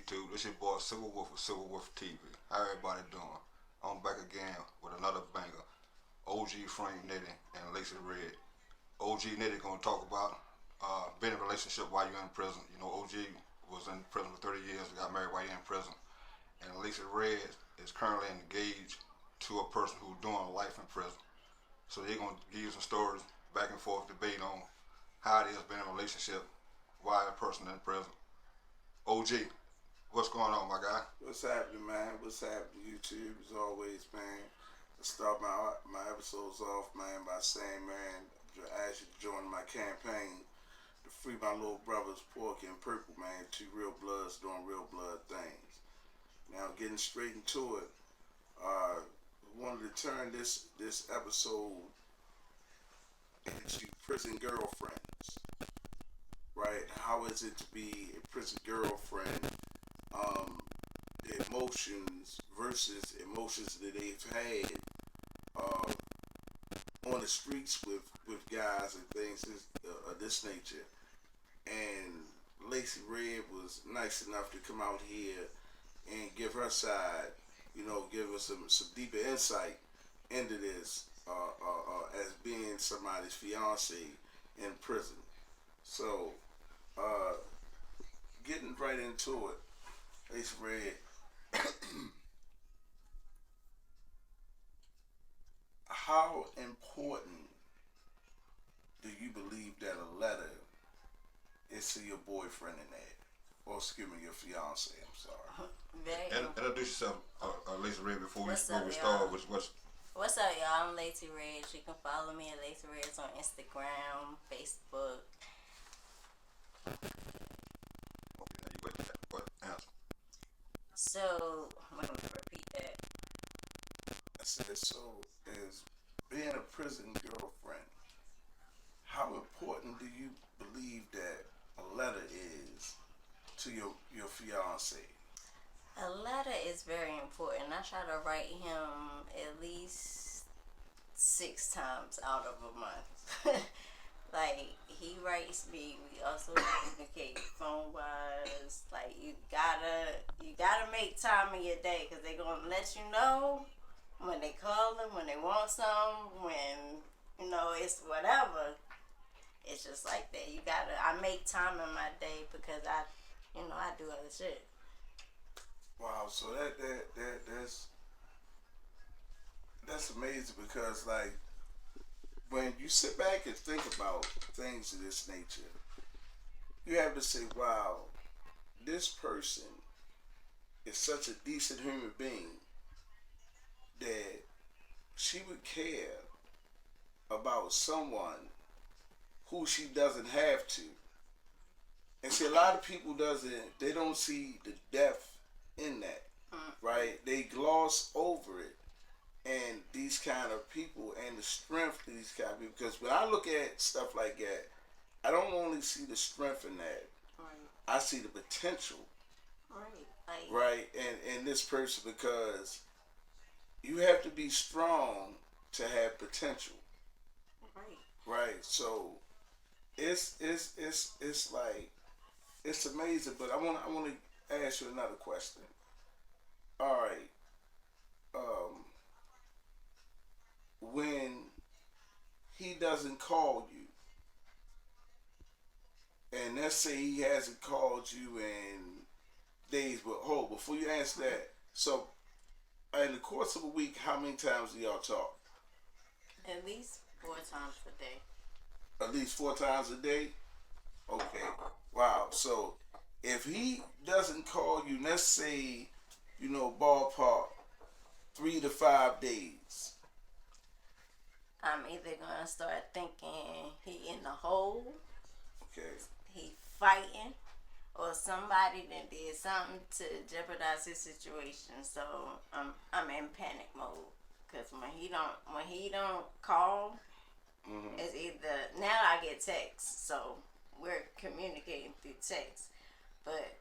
YouTube? This your boy Silver Wolf of Silver Wolf TV. How everybody doing? I'm back again with another banger. OG Frank Nitty and Laci Red. OG Nitty gonna talk about being in a relationship while you're in prison. You know, OG was in prison for 30 years, got married while you're in prison. And Laci Red is currently engaged to a person who's doing life in prison. So they're gonna give you some stories, back and forth debate on how it is being in a relationship while a person in prison. OG, what's going on, my guy? What's happening, man? What's happening, YouTube? As always, man. I start my episodes off, man, by saying, man, I ask you to join my campaign to free my little brothers, Porky and Purple, man. Two real bloods doing real blood things. Now, getting straight into it, wanted to turn this episode into prison girlfriends, right? How is it to be a prison girlfriend? The emotions versus emotions that they've had on the streets with guys and things of this nature. And Laci Red was nice enough to come out here and give her side, give us some deeper insight into this as being somebody's fiance in prison. So, getting right into it, Laci Red, how important do you believe that a letter is to your boyfriend in that? Or excuse me, your fiance, I'm sorry. Introduce yourself, Laci Red, before we start. What's up, y'all? I'm Laci Red. You can follow me at Laci Red on Instagram, Facebook. So, I'm going to repeat that. I said, so as being a prison girlfriend, how important do you believe that a letter is to your fiance? A letter is very important. I try to write him at least 6 times out of a month. Like, he writes me. We also communicate phone wise. Like, you gotta make time in your day, because they're gonna let you know when they call them, when they want some, when it's whatever. It's just like that. I make time in my day because I do other shit. Wow, so that's amazing, because like when you sit back and think about things of this nature, you have to say, wow, this person is such a decent human being that she would care about someone who she doesn't have to. And see, a lot of people they don't see the depth in that, right? They gloss over it, and these kind of people and the strength of these kind of people. Because when I look at stuff like that, I don't only see the strength in that. Right. I see the potential. Right. Right, and this person, because you have to be strong to have potential. Right. So it's like, it's amazing. But I want to ask you another question. All right. When he doesn't call you, and let's say he hasn't called you in days, but hold, before you answer that, so in the course of a week, how many times do y'all talk? At least 4 times a day. At least 4 times a day? Okay. Wow. So if he doesn't call you, let's say, ballpark 3 to 5 days. I'm either gonna start thinking he in the hole, okay, he fighting, or somebody that did something to jeopardize his situation. So I'm in panic mode, because when he don't call, it's either, now I get texts, so we're communicating through text. But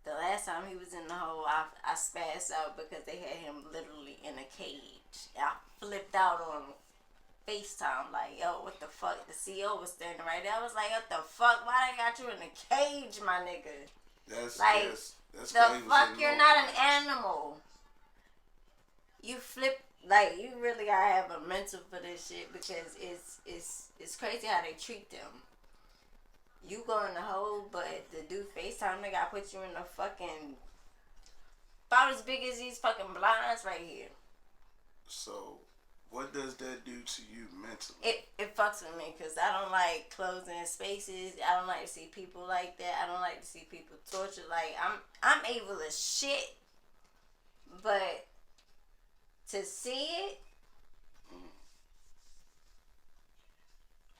the last time he was in the hole, I spazzed out because they had him literally in a cage. I flipped out on FaceTime, like, yo, what the fuck? The CO was standing right there. I was like, what the fuck? Why they got you in a cage, my nigga? That's That's The why he was fuck, in you're low not an class. animal. You flip, like, you really gotta have a mental for this shit because it's crazy how they treat them. You go in the hole, but the dude FaceTime, they gotta put you in the fucking, about as big as these fucking blinds right here. So, what does that do to you mentally? It fucks with me because I don't like closing spaces. I don't like to see people like that. I don't like to see people tortured. Like, I'm able to shit, but to see it,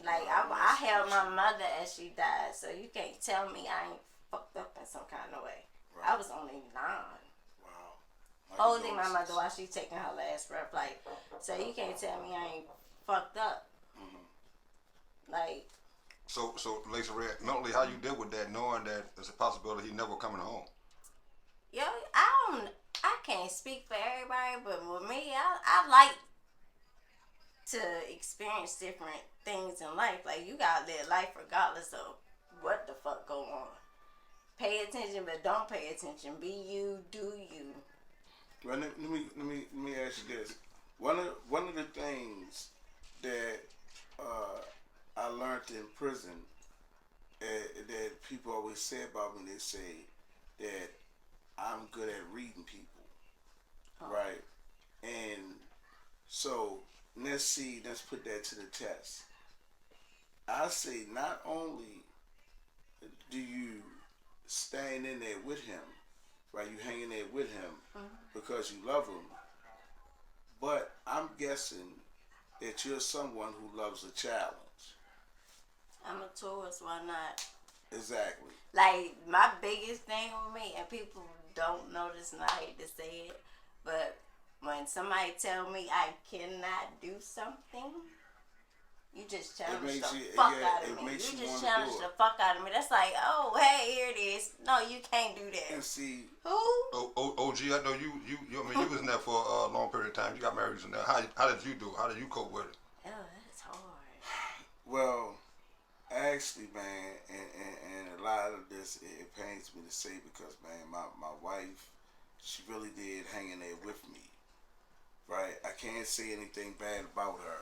like, I held my mother as she died, so you can't tell me I ain't fucked up in some kind of way. Right. I was only 9. Wow. Holding my mother while she's taking her last breath, like, so you can't tell me I ain't fucked up. Like, So Laci Red, mentally, how you deal with that, knowing that there's a possibility he never coming home? yo, I can't speak for everybody, but with me, I like to experience different things in life. Like, you gotta live life regardless of what the fuck go on. Pay attention, but don't pay attention. Be you, do you. Well, let me ask you this. One of the things that I learned in prison that people always say about me, they say that I'm good at reading people, right? And so let's put that to the test. I say not only do you stand in there with him, right? You hanging there with him because you love him, but I'm guessing that you're someone who loves a challenge. I'm a tourist, why not? Exactly. Like, my biggest thing with me, and people don't know this and I hate to say it, but when somebody tell me I cannot do something, you just challenge the fuck out of me. You just challenge the fuck out of me. That's like, oh, hey, here it is. No, you can't do that. And see, who? OG, I know you. I mean, you was in there for a long period of time. You got married in there. How did you do? How did you cope with it? Oh, that's hard. well, actually, man, and a lot of this it pains me to say because, man, my wife, she really did hang in there with me, right? I can't say anything bad about her,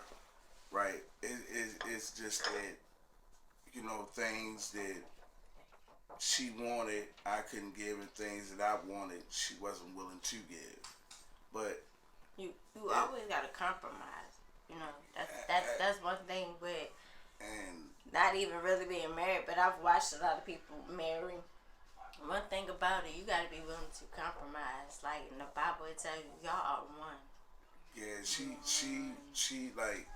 right? It's just that, you know, things that she wanted I couldn't give, and things that I wanted she wasn't willing to give. But you always gotta compromise. You know, that's one thing with and not even really being married, but I've watched a lot of people marry. One thing about it, you gotta be willing to compromise. Like in the Bible, it tells you y'all are one. yeah, she like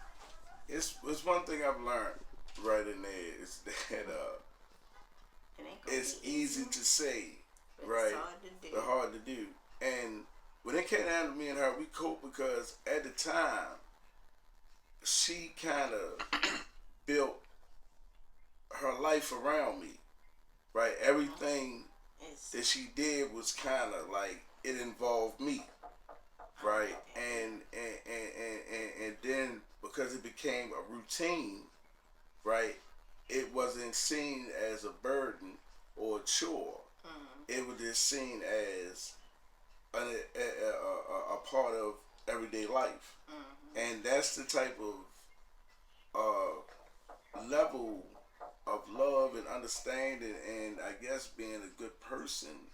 it's one thing I've learned right in there is that it's easy to say, right? It's But hard to do. And when it came down to me and her, we coped because at the time she kind of built her life around me, right? Everything that she did was kind of like it involved me, right? And then because it became a routine, right? It wasn't seen as a burden or a chore. It was just seen as a part of everyday life, and that's the type of level of love and understanding, and I guess being a good person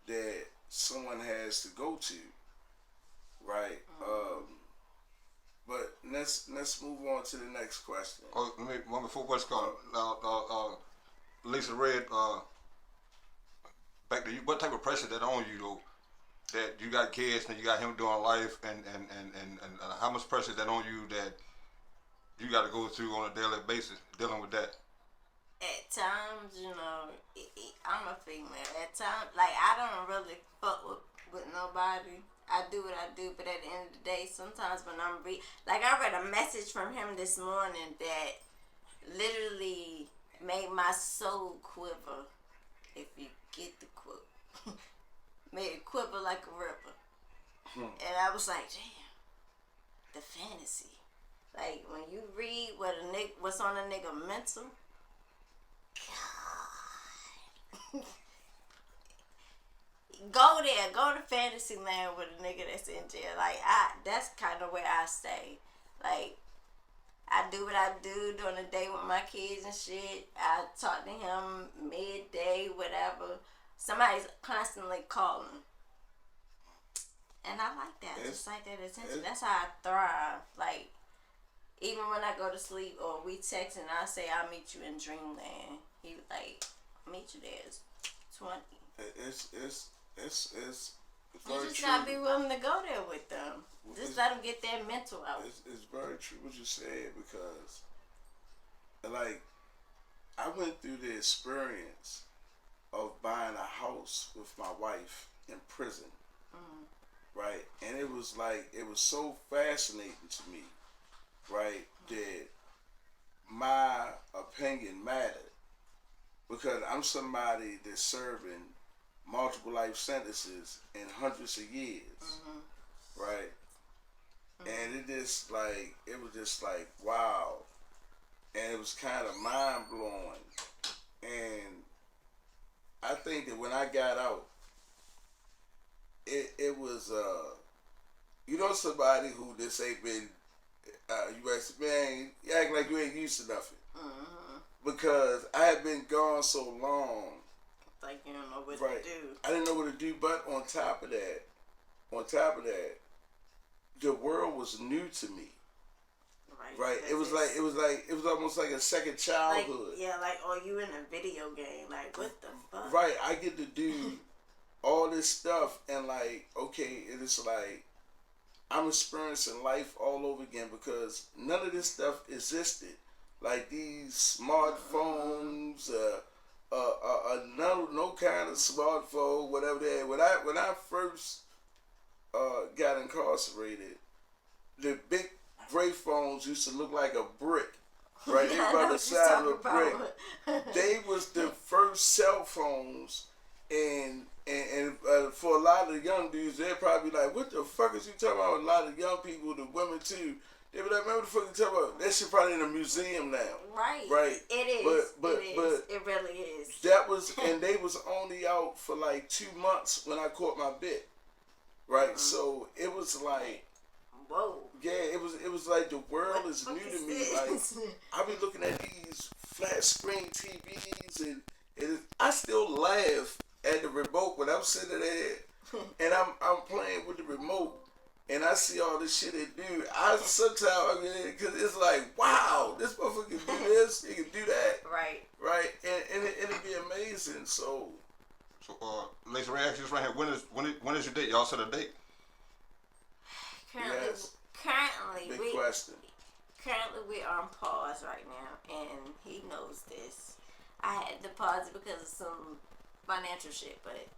that someone has to go to, right? But let's move on to the next question. Oh, let me one before what's called Laci Red. Back to you. What type of pressure that on you though? That you got kids and you got him doing life, and how much pressure that on you that you got to go through on a daily basis dealing with that? At times, you know, I'm a female. At times, like, I don't really fuck with nobody. I do what I do, but at the end of the day, sometimes when I read a message from him this morning that literally made my soul quiver, if you get the quote. Made it quiver like a river. And I was like, damn, the fantasy. Like, when you read what's on a nigga mental, God. go there. Go to fantasy land with a nigga that's in jail. Like, that's kind of where I stay. Like, I do what I do during the day with my kids and shit. I talk to him midday, whatever. Somebody's constantly calling. And I like that. Just like that attention. That's how I thrive. Like, even when I go to sleep or we text and I say I'll meet you in Dreamland, he was like, I'll meet you there. It's 20. It's You very just true. gotta be willing to go there with them. Just let them get their mental out. It's very true what you said, because, like, I went through the experience of buying a house with my wife in prison, right? And it was like, it was so fascinating to me, right, that my opinion mattered, because I'm somebody that's serving multiple life sentences in hundreds of years, right? And it was just like, wow. And it was kind of mind blowing. And I think that when I got out, it was, somebody who just ain't been, you ask, man, you act like you ain't used to nothing. Because I had been gone so long. Like, you don't know what Right. to do. I didn't know what to do, but on top of that, the world was new to me. Right. It was almost like a second childhood. Like, you in a video game. Like, what the fuck? Right. I get to do all this stuff, and like, okay, it is like I'm experiencing life all over again, because none of this stuff existed. Like these smartphones, no kind of smartphone, whatever they had. When I first got incarcerated, the big gray phones used to look like a brick, right? They were on the side of a brick. They was the first cell phones, and for a lot of the young dudes, they'd probably be like, "What the fuck is you talking about?" A lot of young people, the women too, they be like, "Man, what the fuck you talking about?" That shit probably in a museum now. Right. It is. But it really is. That was, and they was only out for like 2 months when I caught my bit. Right. So it was like, whoa. Yeah, it was like the world is new to me. This? Like, I be looking at these flat screen TVs, and I still laugh at the remote when I'm sitting there and I'm playing with the remote, and I see all this shit they do. Because it's like, wow, this motherfucker can do this, he can do that. Right, and it'd be amazing. So, Laci, let me ask you this right here. When is your date? Y'all set a date? Currently, big question. Currently, we're on pause right now, and he knows this. I had to pause it because of some financial shit, but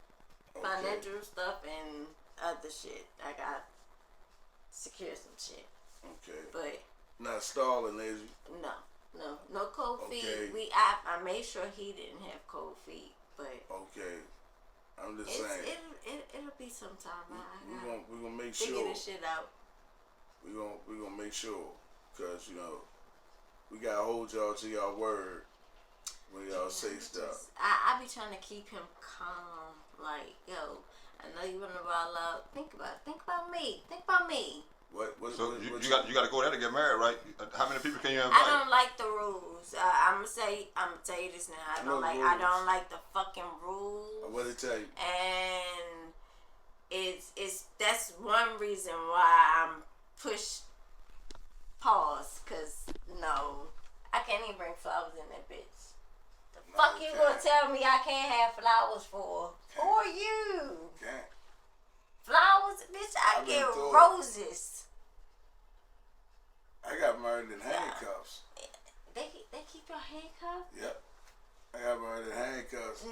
financial stuff and other shit, I got secure some shit. Okay. But not stalling, Laci. No cold feet. Okay. I made sure he didn't have cold feet, but okay. I'm just saying. It'll be sometime. We gonna make figure sure. this shit out. We gonna make sure, cause we gotta hold y'all to y'all word when y'all say stuff. I be trying to keep him calm. Like, yo, I know you wanna roll out. Think about me. What So you got to go there to get married, right? How many people can you invite? I don't like the rules. I'm gonna tell you this now. I don't like the fucking rules. What did it tell you? And that's one reason why I'm pause, cause no, I can't even bring flowers in that bitch. The fuck you gonna tell me I can't have flowers for? Who are you? Okay. Flowers, bitch, I get told. roses. I got married in handcuffs. They keep your handcuffed? Yep. I got married in handcuffs.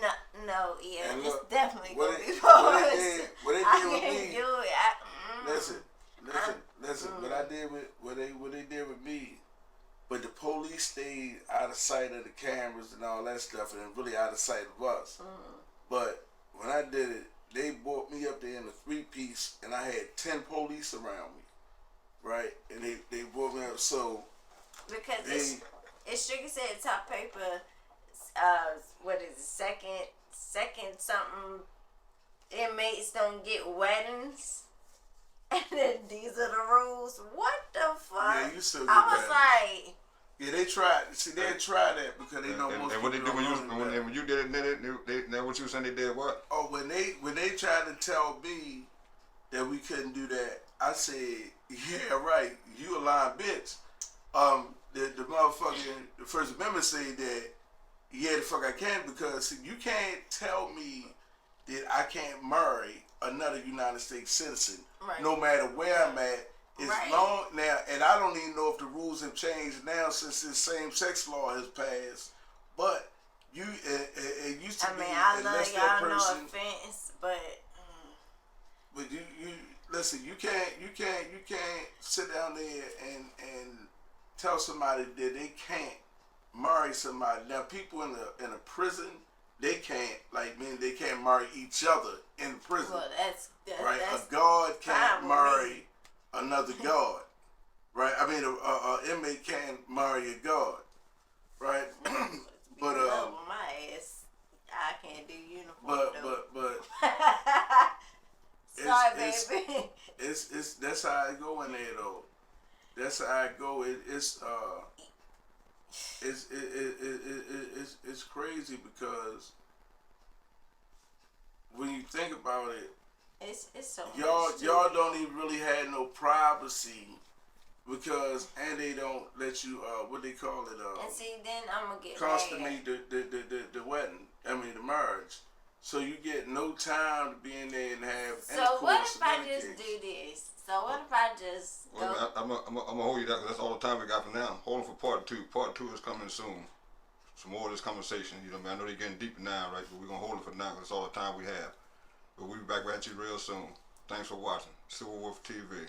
No, yeah, And it's look, definitely what gonna they- be what paused. they did I with can't me- do it. Listen. What I did what they did with me, but the police stayed out of sight of the cameras and all that stuff, and really out of sight of us. But when I did it, they brought me up there in a 3-piece, and I had 10 police around me, right? And they brought me up. So because it's strictly said top paper. What is it? Second something inmates don't get weddings. And then these are the rules. What the fuck? Yeah, you still get I was weddings. like, Yeah, they tried. See, they tried that because they know most and what they people do don't know when you did it, now what you saying they did what? Oh, when they tried to tell me that we couldn't do that, I said, yeah, right. You a lying bitch. The motherfucking the First Amendment say that yeah, the fuck I can because see, you can't tell me that I can't marry another United States citizen, right. no matter where I'm at. As Right. long now, and I don't even know if the rules have changed now since this same-sex law has passed. But it used to I be mean, I unless love that y'all, person. no offense, but But you listen. You can't sit down there and tell somebody that they can't marry somebody. Now, people in a prison, they can't they can't marry each other in prison. well, that's Right, That's a guard fine can't with marry me. another guard. Right, I mean, a inmate can't marry a guard. Right, but love my ass. I can't do uniform. but Sorry, it's, baby. it's that's how I go in there though. That's how I go. It's crazy because when you think about it, It's so y'all much don't even really have no privacy because and they don't let you what they call it and see, then I'm gonna get consummate mad. the wedding. I mean the marriage. So you get no time to be in there and have. So what intercourse if I in any just case. do this? So what if I just go? Well, I'm gonna hold you that because that's all the time we got for now. Hold on for part two. Part two is coming soon. Some more of this conversation. You know, I know they're getting deeper now, right? But we're gonna hold it for now because that's all the time we have. But we'll be back at you real soon. Thanks for watching. Silverwolf TV.